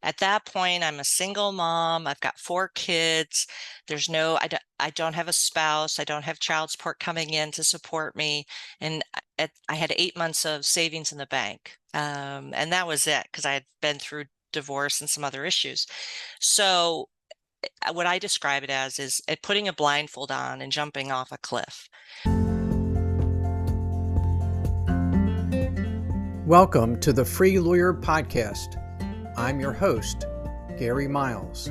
At that point, I'm a single mom. I've got 4 kids. I don't have a spouse. I don't have child support coming in to support me. And I had 8 months of savings in the bank. And that was it because I had been through divorce and some other issues. So what I describe it as is putting a blindfold on and jumping off a cliff. Welcome to the Free Lawyer Podcast. I'm your host, Gary Miles.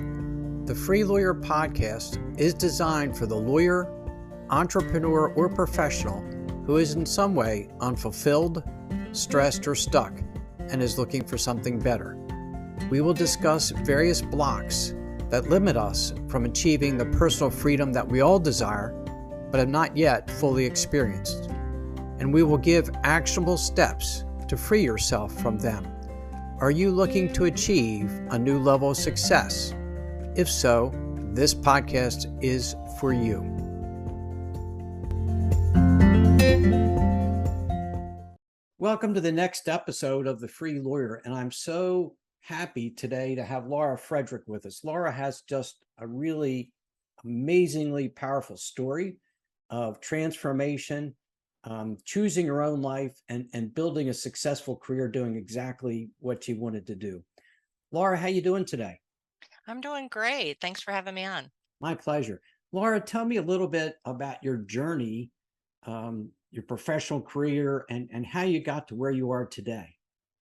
The Free Lawyer Podcast is designed for the lawyer, entrepreneur, or professional who is in some way unfulfilled, stressed, or stuck and is looking for something better. We will discuss various blocks that limit us from achieving the personal freedom that we all desire but have not yet fully experienced. And we will give actionable steps to free yourself from them. Are you looking to achieve a new level of success? If so, this podcast is for you. Welcome to the next episode of The Free Lawyer, and I'm so happy today to have Laura Frederick with us. Laura has just a really amazingly powerful story of transformation, choosing her own life and building a successful career doing exactly what she wanted to do. Laura, how you doing today? I'm doing great. Thanks for having me on. My pleasure. Laura, tell me a little bit about your journey, your professional career, and how you got to where you are today.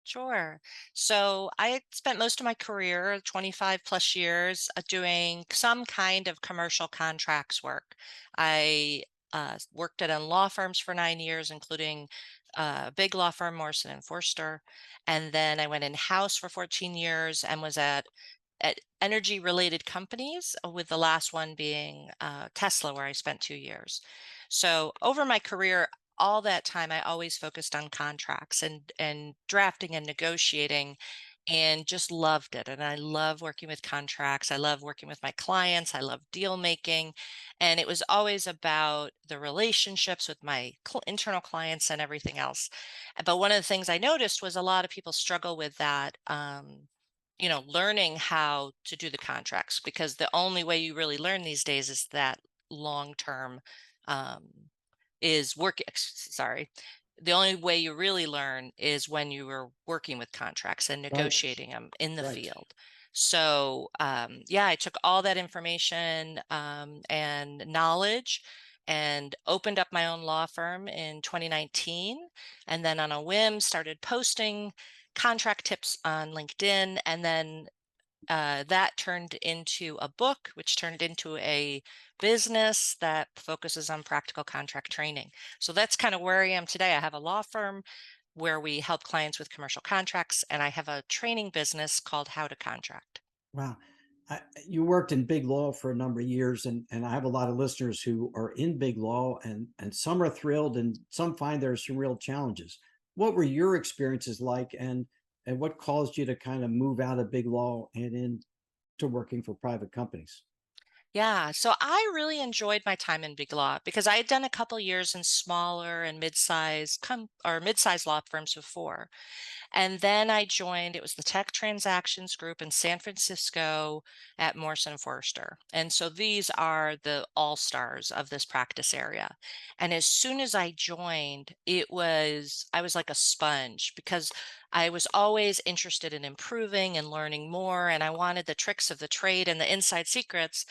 Sure. So I spent most of my career, 25 plus years, doing some kind of commercial contracts work. I worked at law firms for 9 years, including a big law firm, Morrison and Forster. And then I went in-house for 14 years and was at energy related companies, with the last one being Tesla, where I spent 2 years. So over my career, all that time, I always focused on contracts and drafting and negotiating and just loved it. And I love working with contracts. I love working with my clients. I love deal making. And it was always about the relationships with my internal clients and everything else. But one of the things I noticed was a lot of people struggle with that. Learning how to do the contracts, because the only way you really learn these days is that long term um, is work. Sorry. The only way you really learn is when you are working with contracts and Right, negotiating them in the right. field. So, yeah, I took all that information and knowledge and opened up my own law firm in 2019. And then on a whim, started posting contract tips on LinkedIn. And then that turned into a book, which turned into a business that focuses on practical contract training. So that's kind of where I am today. I have a law firm where we help clients with commercial contracts, and I have a training business called How to Contract. Wow. You worked in big law for a number of years, and I have a lot of listeners who are in big law, and some are thrilled and some find there are some real challenges. What were your experiences like, and what caused you to kind of move out of big law and into working for private companies? Yeah, so I really enjoyed my time in big law because I had done a couple years in smaller and mid-sized law firms before. And then I joined, it was the Tech Transactions Group in San Francisco at Morrison and Foerster. And so these are the all-stars of this practice area. And as soon as I joined, I was like a sponge because I was always interested in improving and learning more. And I wanted the tricks of the trade and the inside secrets.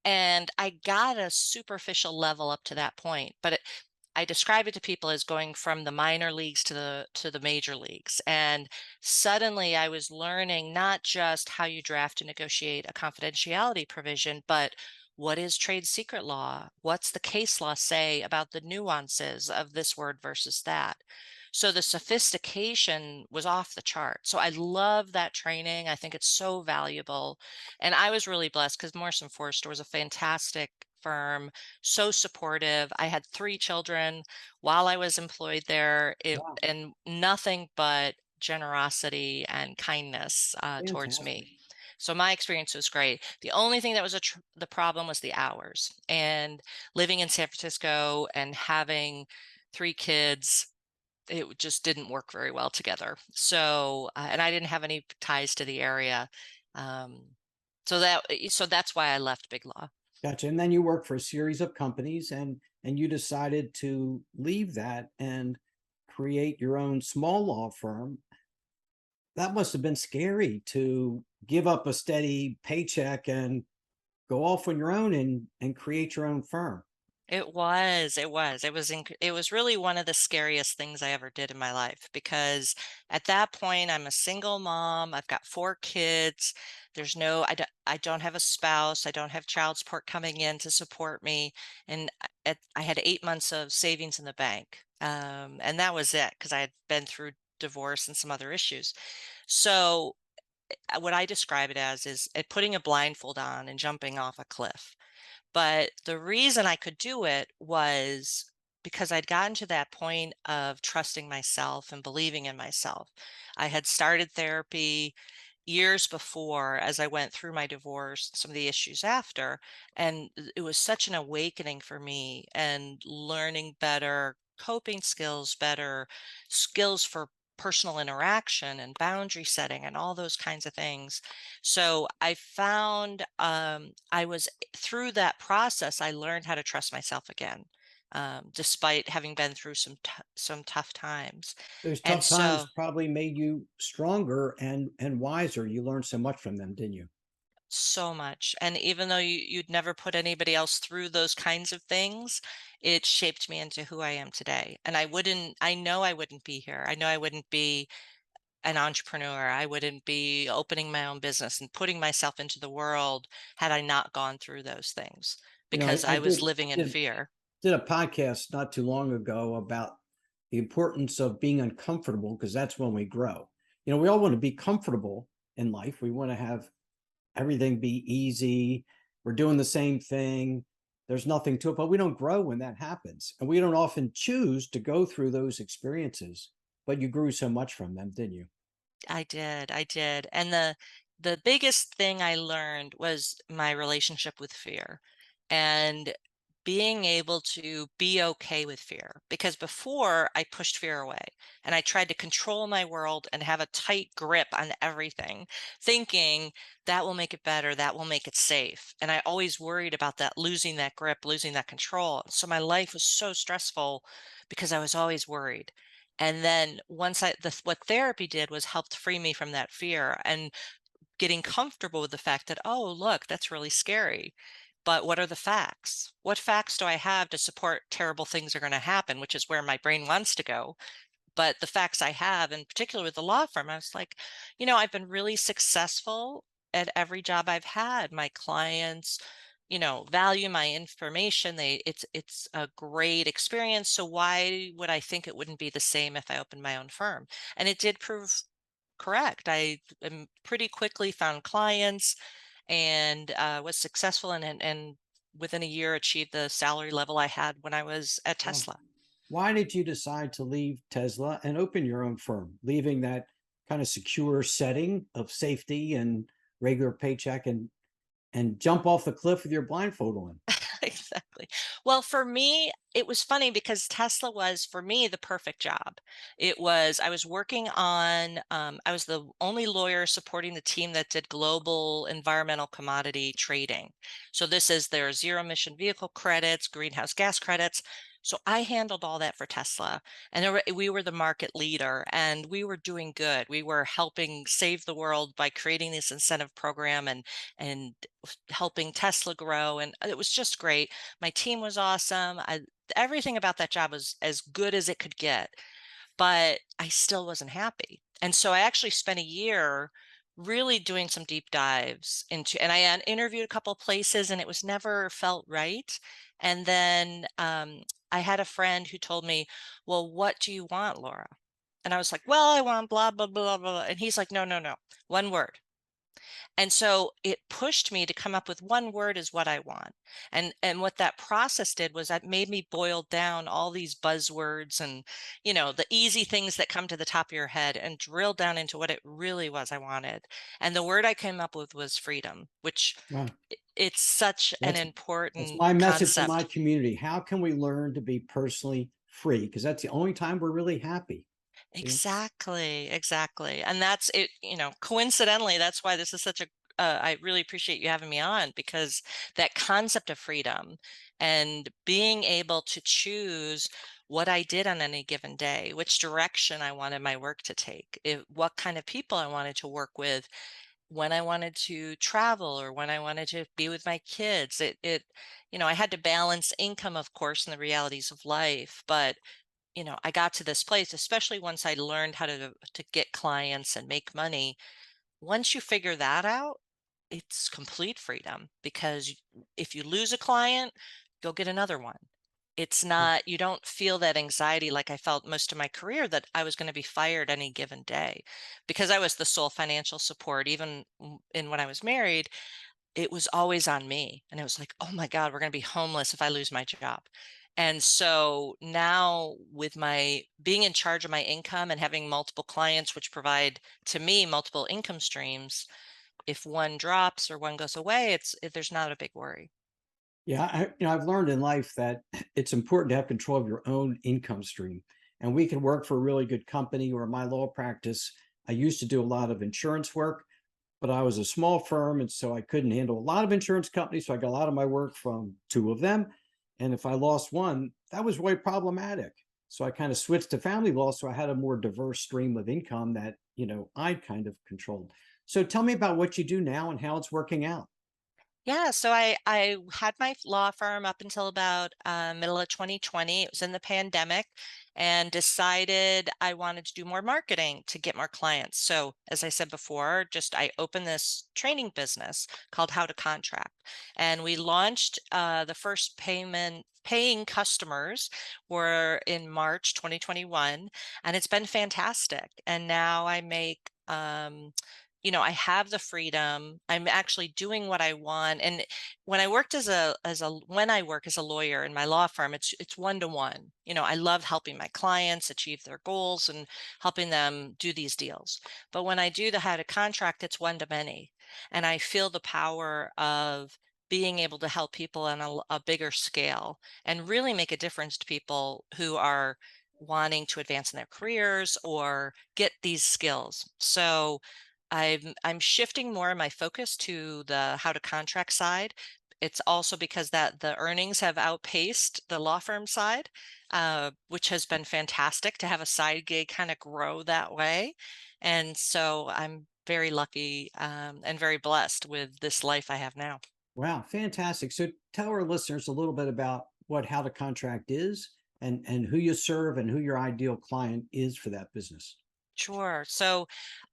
And I got a superficial level up to that point, but I describe it to people as going from the minor leagues to the major leagues. And suddenly I was learning not just how you draft and negotiate a confidentiality provision, but what is trade secret law? What's the case law say about the nuances of this word versus that? So the sophistication was off the chart. So I love that training. I think it's so valuable. And I was really blessed because Morrison Forster was a fantastic firm, so supportive. I had 3 children while I was employed there, Wow, and nothing but generosity and kindness towards fantastic. me. So my experience was great. The only thing that was the problem was the hours. And living in San Francisco and having 3 kids, it just didn't work very well together. So, and I didn't have any ties to the area. Um, so that's why I left Big Law. Gotcha. And then you worked for a series of companies, and you decided to leave that and create your own small law firm. That must have been scary to give up a steady paycheck and go off on your own and create your own firm. It was really one of the scariest things I ever did in my life because at that point I'm a single mom, I've got 4 kids. I don't have a spouse, I don't have child support coming in to support me, and I had 8 months of savings in the bank. And that was it because I had been through divorce and some other issues. So, what I describe it as is putting a blindfold on and jumping off a cliff. But the reason I could do it was because I'd gotten to that point of trusting myself and believing in myself. I had started therapy years before as I went through my divorce, some of the issues after, and it was such an awakening for me and learning better coping skills, better skills for personal interaction and boundary setting and all those kinds of things. So I found I was through that process, I learned how to trust myself again. Despite having been through some tough times, Those and tough times so probably made you stronger and wiser. You learned so much from them, didn't you? so much. And even though you'd never put anybody else through those kinds of things, it shaped me into who I am today. And I know I wouldn't be here. I know I wouldn't be an entrepreneur. I wouldn't be opening my own business and putting myself into the world had I not gone through those things You know, because I I was living in did fear. did a podcast not too long ago about the importance of being uncomfortable because that's when we grow. You know, we all want to be comfortable in life. We want to have everything be easy. We're doing the same thing. There's nothing to it, but we don't grow when that happens. And we don't often choose to go through those experiences, but you grew so much from them, didn't you? I did. And the biggest thing I learned was my relationship with fear and being able to be okay with fear. Because before I pushed fear away and I tried to control my world and have a tight grip on everything, thinking that will make it better, that will make it safe. And I always worried about that losing that grip, losing that control. So my life was so stressful because I was always worried. And then what therapy did was helped free me from that fear and getting comfortable with the fact that, oh, look, that's really scary. But what are the facts? What facts do I have to support terrible things are going to happen, which is where my brain wants to go? But the facts I have, in particular with the law firm, I was like, I've been really successful at every job I've had. My clients, value my information. It's a great experience. So why would I think it wouldn't be the same if I opened my own firm? And it did prove correct. I pretty quickly found clients and was successful and within a year achieved the salary level I had when I was at Well, Tesla. why did you decide to leave Tesla and open your own firm, leaving that kind of secure setting of safety and regular paycheck and jump off the cliff with your blindfold on? Exactly. Well, for me, it was funny because Tesla was, for me, the perfect job. I was working on, I was the only lawyer supporting the team that did global environmental commodity trading. So this is their zero emission vehicle credits, greenhouse gas credits. So I handled all that for Tesla, and we were the market leader, and we were doing good. We were helping save the world by creating this incentive program and helping Tesla grow, and it was just great. My team was awesome. Everything about that job was as good as it could get, but I still wasn't happy. And so I actually spent a year really doing some deep dives into, and I had interviewed a couple of places and it was never felt right. And then I had a friend who told me, well, what do you want, Laura? And I was like, well, I want blah, blah, blah, blah. And he's like, no, no, no, one word. And so it pushed me to come up with one word is what I want. And what that process did was that made me boil down all these buzzwords and, the easy things that come to the top of your head and drill down into what it really was I wanted. And the word I came up with was freedom, which Wow. it's such an That's important my message to my concept. community. How can we learn to be personally free because that's the only time we're really happy. You know? Exactly, exactly. And that's it, coincidentally, that's why this is such a I really appreciate you having me on because that concept of freedom and being able to choose what I did on any given day, which direction I wanted my work to take, what kind of people I wanted to work with, when I wanted to travel or when I wanted to be with my kids. I had to balance income, of course, and the realities of life, but I got to this place, especially once I learned how to get clients and make money. Once you figure that out, it's complete freedom because if you lose a client, go get another one. It's not, you don't feel that anxiety like I felt most of my career that I was going to be fired any given day because I was the sole financial support. Even in when I was married, it was always on me. And it was like, oh my God, we're going to be homeless if I lose my job. And so now, with my being in charge of my income and having multiple clients, which provide to me multiple income streams, if one drops or one goes away, there's not a big worry. Yeah, I've learned in life that it's important to have control of your own income stream. And we can work for a really good company or my law practice. I used to do a lot of insurance work, but I was a small firm. And so I couldn't handle a lot of insurance companies. So I got a lot of my work from two of them. And if I lost one, that was really problematic. So I kind of switched to family law. So I had a more diverse stream of income that, I kind of controlled. So tell me about what you do now and how it's working out. Yeah, so I had my law firm up until about middle of 2020. It was in the pandemic, and decided I wanted to do more marketing to get more clients. So, as I said before, just I opened this training business called How to Contract, and we launched the first paying customers were in March 2021, and it's been fantastic. And now I make I have the freedom. I'm actually doing what I want. And when I worked when I work as a lawyer in my law firm, it's one to one. I love helping my clients achieve their goals and helping them do these deals. But when I do the how to contract, it's one to many. And I feel the power of being able to help people on a bigger scale and really make a difference to people who are wanting to advance in their careers or get these skills. So I'm shifting more of my focus to the how to contract side. It's also because that the earnings have outpaced the law firm side, which has been fantastic to have a side gig kind of grow that way. And so I'm very lucky and very blessed with this life I have now. Wow, fantastic. So tell our listeners a little bit about what How to Contract is and who you serve and who your ideal client is for that business. Sure. So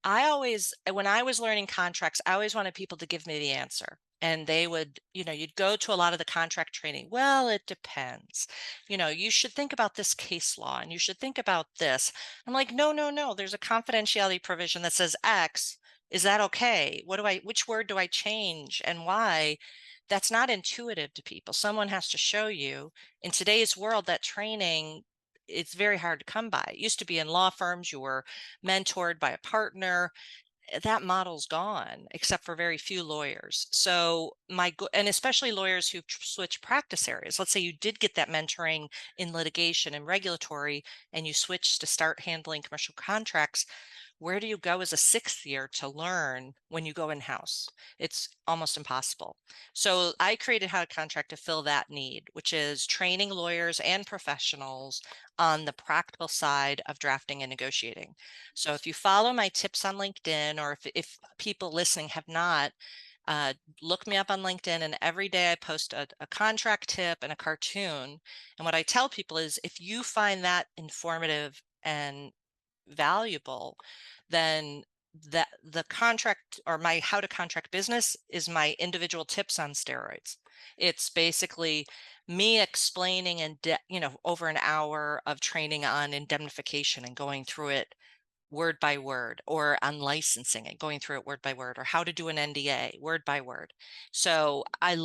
when I was learning contracts, I always wanted people to give me the answer. And they would, you'd go to a lot of the contract training. Well, it depends. You should think about this case law and you should think about this. I'm like, no, no, no. There's a confidentiality provision that says X. Is that okay? Which word do I change and why? That's not intuitive to people. Someone has to show you. In today's world, that training, it's very hard to come by. It used to be in law firms, you were mentored by a partner. That model's gone, except for very few lawyers. So and especially lawyers who switch practice areas. Let's say you did get that mentoring in litigation and regulatory, and you switched to start handling commercial contracts. Where do you go as a sixth year to learn when you go in-house? It's almost impossible. So I created How to Contract to fill that need, which is training lawyers and professionals on the practical side of drafting and negotiating. So if you follow my tips on LinkedIn, or if people listening have not, uh, look me up on LinkedIn, and every day I post a contract tip and a cartoon. And what I tell people is if you find that informative and valuable, then that the contract or my how to contract business is my individual tips on steroids. It's basically me explaining over an hour of training on indemnification and going through it word by word, or on licensing and going through it word by word, or how to do an NDA word by word. So I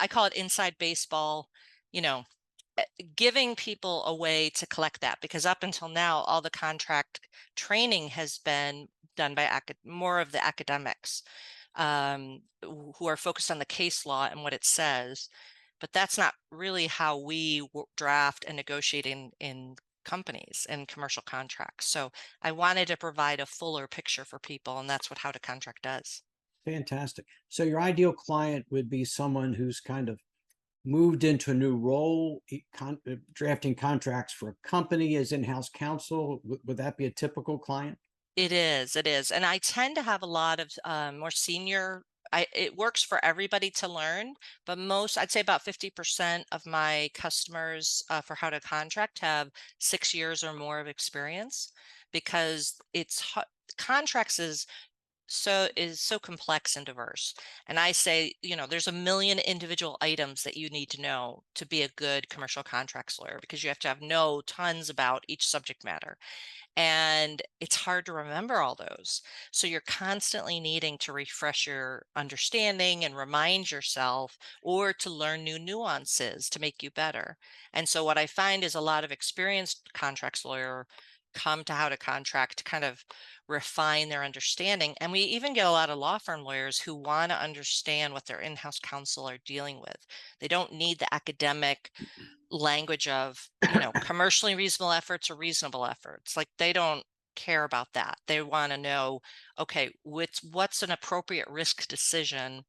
call it inside baseball, you know, giving people a way to collect that, because up until now all the contract training has been done by more of the academics who are focused on the case law and what it says. but that's not really how we draft and negotiate in companies and commercial contracts. So I wanted to provide a fuller picture for people, and that's what How to Contract does. Fantastic. So your ideal client would be someone who's kind of moved into a new role, drafting contracts for a company as in-house counsel. Would that be a typical client? It is, and I tend to have a lot of, more senior. It works for everybody to learn, but I'd say about 50% of my customers, for How to Contract have 6 years or more of experience, because contracts is so complex and diverse. And I say, there's a million individual items that you need to know to be a good commercial contracts lawyer, because you have to know tons about each subject matter. And it's hard to remember all those. So you're constantly needing to refresh your understanding and remind yourself, or to learn new nuances to make you better. And so what I find is a lot of experienced contracts lawyer come to How to Contract to kind of refine their understanding. And we even get a lot of law firm lawyers who want to understand what their in-house counsel are dealing with. They don't need the academic language of, commercially reasonable efforts or reasonable efforts. Like, they don't care about that. They want to know, okay, what's an appropriate risk decision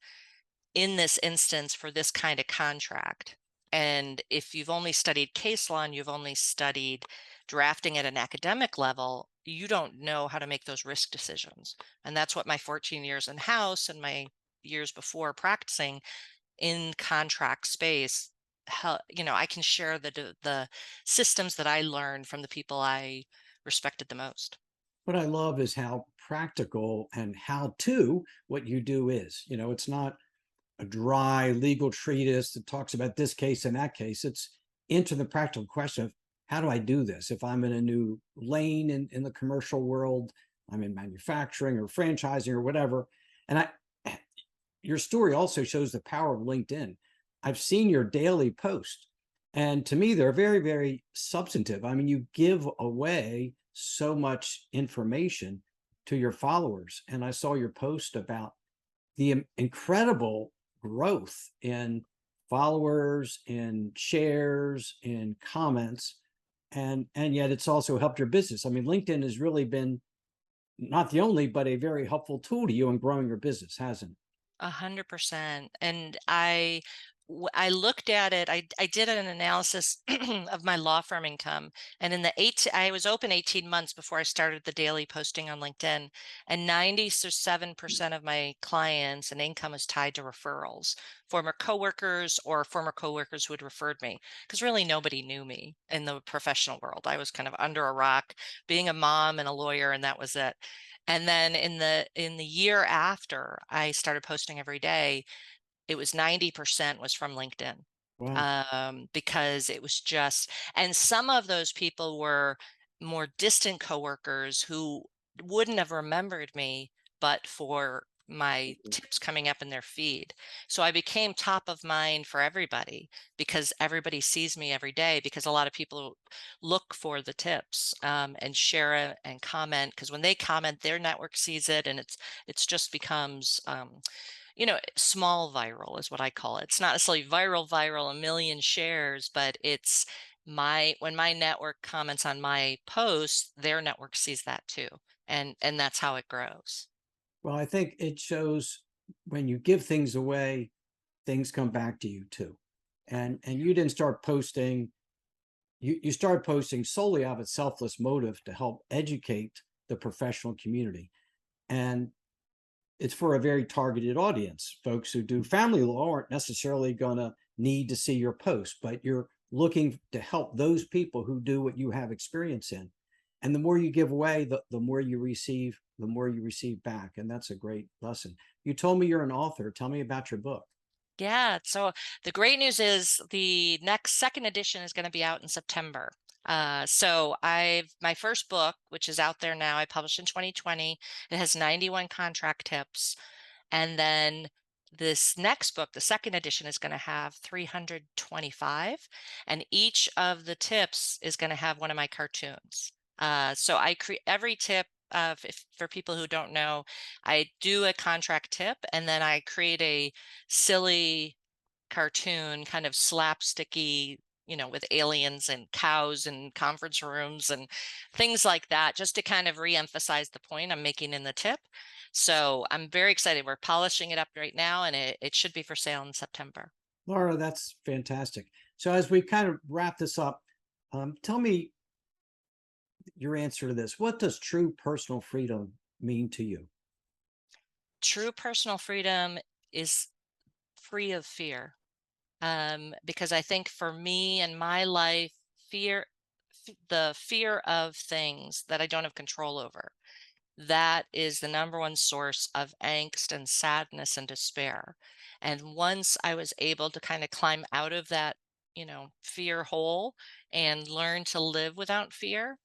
in this instance for this kind of contract. And if you've only studied case law and you've only studied drafting at an academic level, you don't know how to make those risk decisions. And that's what my 14 years in house and my years before practicing in contract space, I can share the systems that I learned from the people I respected the most. What I love is how practical and how to what you do is. It's not a dry legal treatise that talks about this case and that case. It's into the practical question of how do I do this? If I'm in a new lane in the commercial world, I'm in manufacturing or franchising or whatever. And your story also shows the power of LinkedIn. I've seen your daily post, and to me, they're very, very substantive. I mean, you give away so much information to your followers. And I saw your post about the incredible growth in followers, in shares, in comments, and yet it's also helped your business. I mean, LinkedIn has really been not the only, but a very helpful tool to you in growing your business, hasn't it? 100%. And I looked at it. I did an analysis of my law firm income, and I was open 18 months before I started the daily posting on LinkedIn, and 97% of my clients and income is tied to referrals, former coworkers or former coworkers who had referred me, because really nobody knew me in the professional world. I was kind of under a rock, being a mom and a lawyer, and that was it. And then in the year after I started posting every day, it was 90% was from LinkedIn. Wow. Because it was just, and some of those people were more distant coworkers who wouldn't have remembered me but for my tips coming up in their feed. So I became top of mind for everybody, because everybody sees me every day, because a lot of people look for the tips, and share it and comment, because when they comment, their network sees it, and it's just becomes, small viral is what I call it. It's not necessarily viral, a million shares, but it's when my network comments on my post, their network sees that too. And that's how it grows. Well, I think it shows when you give things away, things come back to you too. And you didn't start posting, you started posting solely out of a selfless motive to help educate the professional community. And it's for a very targeted audience. Folks who do family law aren't necessarily going to need to see your post, but you're looking to help those people who do what you have experience in. And the more you give away, the more you receive, the more you receive back. And that's a great lesson. You told me you're an author. Tell me about your book. Yeah. So the great news is the next second edition is going to be out in September. So my first book, which is out there now, I published in 2020. It has 91 contract tips. And then this next book, the second edition, is going to have 325. And each of the tips is going to have one of my cartoons. So I create every tip. For people who don't know, I do a contract tip, and then I create a silly cartoon, kind of slapsticky, with aliens and cows and conference rooms and things like that, just to kind of re-emphasize the point I'm making in the tip. So I'm very excited. We're polishing it up right now, and it should be for sale in September. Laura, that's fantastic. So as we kind of wrap this up, tell me your answer to this. What does true personal freedom mean to you? True personal freedom is free of fear. Because I think for me in my life, fear, the fear of things that I don't have control over, that is the number one source of angst and sadness and despair. And once I was able to kind of climb out of that, fear hole and learn to live without fear,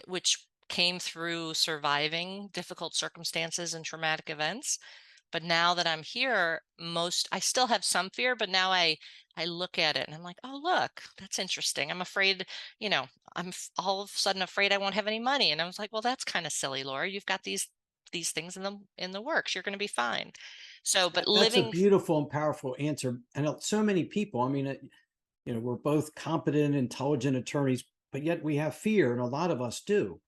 which came through surviving difficult circumstances and traumatic events. But now that I'm here, I still have some fear, but now I look at it and I'm like, "Oh, look, that's interesting. I'm afraid, you know, all of a sudden afraid I won't have any money." And I was like, "Well, that's kind of silly, Laura. You've got these things in the works. You're going to be fine." So, but That's a living beautiful and powerful answer. And so many people, I mean, we're both competent, intelligent attorneys, but yet we have fear, and a lot of us do.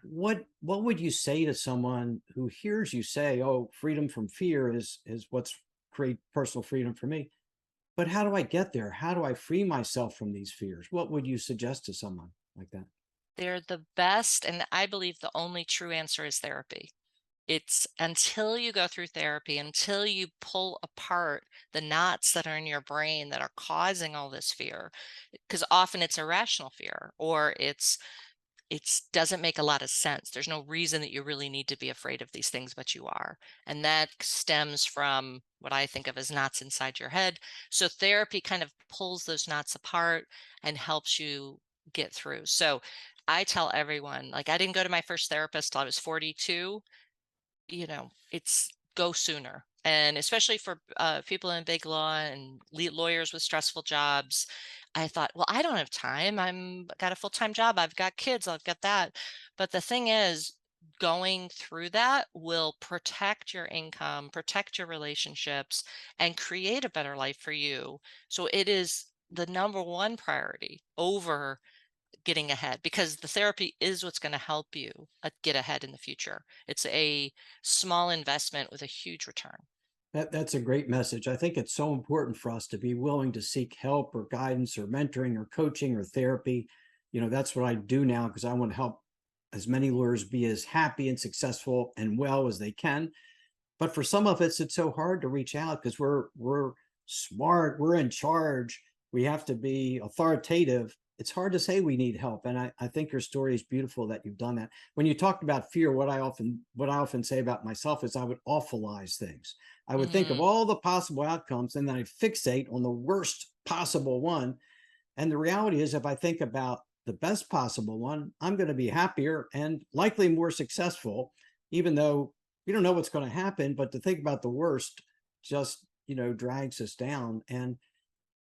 What would you say to someone who hears you say, "Oh, freedom from fear is what's create personal freedom for me"? But how do I get there? How do I free myself from these fears? What would you suggest to someone like that? they're the best, and I believe the only true answer is therapy. It's until you go through therapy, until you pull apart the knots that are in your brain that are causing all this fear, because often it's irrational fear, or it's doesn't make a lot of sense. There's no reason that you really need to be afraid of these things, but you are. And that stems from what I think of as knots inside your head. So therapy kind of pulls those knots apart and helps you get through. So I tell everyone, like, I didn't go to my first therapist till I was 42. It's go sooner. And especially for people in big law and lawyers with stressful jobs, I thought, well, I don't have time. Got a full-time job. I've got kids. I've got that. But the thing is, going through that will protect your income, protect your relationships, and create a better life for you. So it is the number one priority over getting ahead, because the therapy is what's going to help you get ahead in the future. It's a small investment with a huge return. That's a great message. I think it's so important for us to be willing to seek help or guidance or mentoring or coaching or therapy. That's what I do now because I want to help as many lawyers be as happy and successful and well as they can. But for some of us, it's so hard to reach out because we're smart, we're in charge, we have to be authoritative. It's hard to say we need help. And I think your story is beautiful that you've done that. When you talked about fear, what I often say about myself is I would awfulize things. I would think of Hmm. all the possible outcomes and then I fixate on the worst possible one. And the reality is, if I think about the best possible one, I'm going to be happier and likely more successful, even though we don't know what's going to happen. But to think about the worst just, drags us down. And,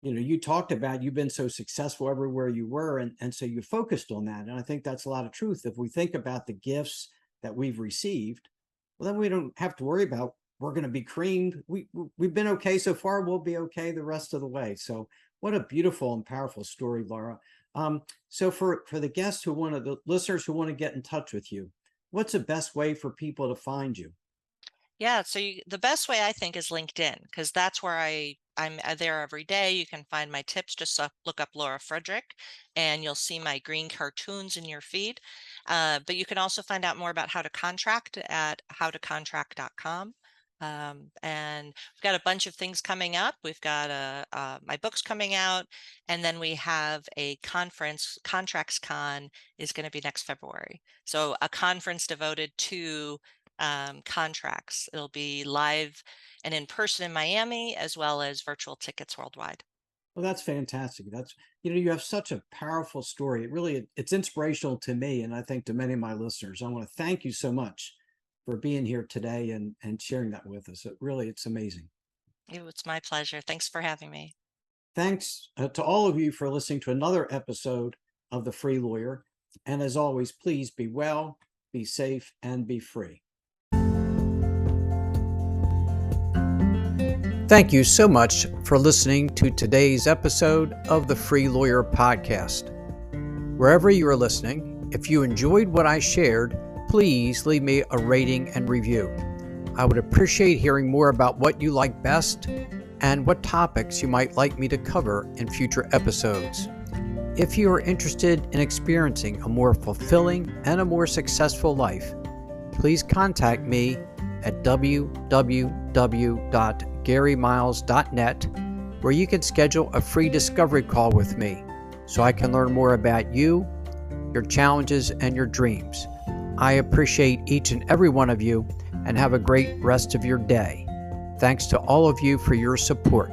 you talked about you've been so successful everywhere you were. And so you focused on that. And I think that's a lot of truth. If we think about the gifts that we've received, well, then we don't have to worry about we're going to be creamed. We've been okay so far. We'll be okay the rest of the way. So what a beautiful and powerful story, Laura. So for the guests the listeners who want to get in touch with you, what's the best way for people to find you? Yeah, so the best way I think is LinkedIn, because that's where I'm there every day. You can find my tips. Just look up Laura Frederick, and you'll see my green cartoons in your feed. But you can also find out more about how to contract at howtocontract.com. And we've got a bunch of things coming up. We've got my book's coming out, and then we have a conference. Contracts Con is going to be next February. So a conference devoted to contracts. It'll be live and in person in Miami, as well as virtual tickets worldwide. Well, that's fantastic. You have such a powerful story. It's inspirational to me, and I think to many of my listeners. I want to thank you so much for being here today and sharing that with us. It's amazing. It's my pleasure. Thanks for having me. Thanks to all of you for listening to another episode of The Free Lawyer. And as always, please be well, be safe, and be free. Thank you so much for listening to today's episode of the Free Lawyer Podcast. Wherever you are listening, if you enjoyed what I shared, please leave me a rating and review. I would appreciate hearing more about what you like best and what topics you might like me to cover in future episodes. If you are interested in experiencing a more fulfilling and a more successful life, please contact me at www.garymiles.net, where you can schedule a free discovery call with me so I can learn more about you, your challenges, and your dreams. I appreciate each and every one of you and have a great rest of your day. Thanks to all of you for your support.